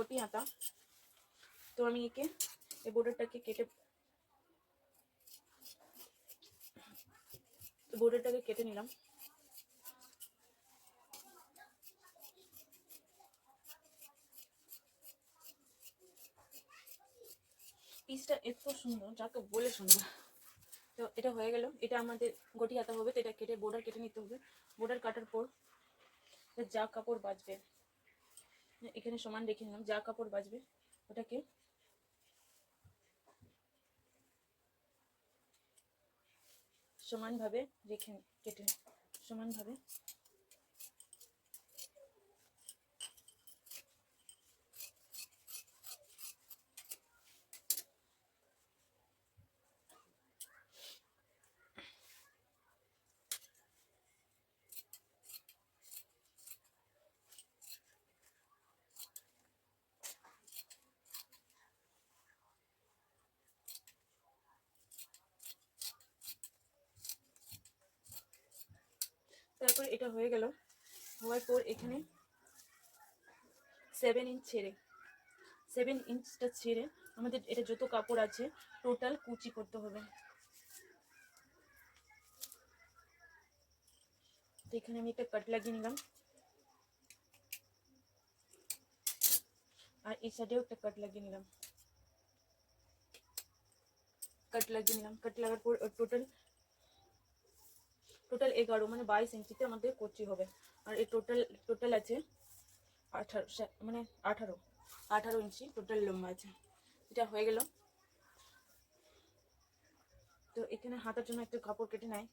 ঘটি হাতা। তো আমি একে এই বর্ডারটাকে কেটে নিলাম। পিসটা এত সুন্দর যাকে বলে সুন্দর। তো এটা হয়ে গেল, এটা আমাদের ঘটি হাতা হবে। তো এটা কেটে বর্ডার কেটে নিতে হবে। বর্ডার কাটার পর যা কাপড় বাঁচবে এখানে সমান রেখে নিলাম। যা কাপড় বাঁচবে ওটাকে সমানভাবে রেখে কেটে সমানভাবে তারপর এটা হয়ে গেল। হওয়ার পর এখানে 7 ইঞ্চটা ছেড়ে আমাদের এটা যত কাপড় আছে টোটাল কুচি করতে হবে। তো এখানে আমি একটা কাট লাগিয়ে নিলাম, আর এই সাইডেও একটা কাট লাগিয়ে নিলাম। কাট লাগার পর টোটাল 11 মানে 22 ইঞ্চিতে আমাদের কুচি হবে। আর এই টোটাল আছে 18 ইঞ্চি টোটাল লম্বা আছে। এটা হয়ে গেল। তো এখানে হাতার জন্য একটা কাপড় কেটে নেয়।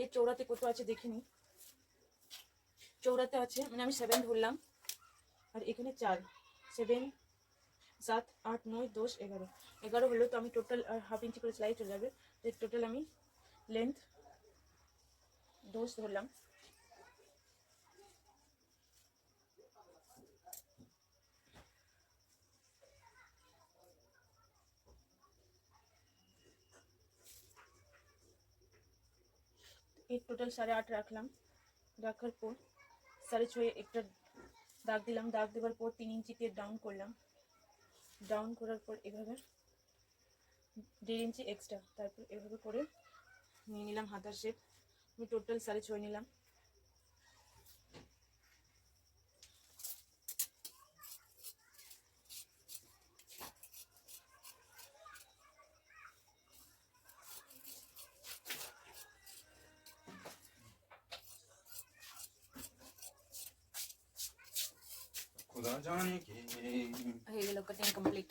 এর চৌড়াতে কত আছে দেখিনি। চৌড়াতে আছে মানে আমি 7 ধরলাম, আর এখানে 4, 7, 7, 8, 9, 10, 11 হলো। তো আমি টোটাল হাফ ইঞ্চি করে সেলাই চলে যাবে। টোটাল আমি লেন্থ 10 ধরলাম। এই টোটাল 8.5 রাখলাম। রাখার পর 6.5 একটা দাগ দিলাম। দাগ দেওয়ার পর 3 ইঞ্চিতে ডাউন করলাম। ডাউন করার পর এভাবে 1.5 ইঞ্চি এক্সট্রা। তারপর এভাবে করে নিয়ে নিলাম হাতার শেপ। আমি টোটাল 6.5 নিলাম। হয়ে গেল কাটিং কমপ্লিট।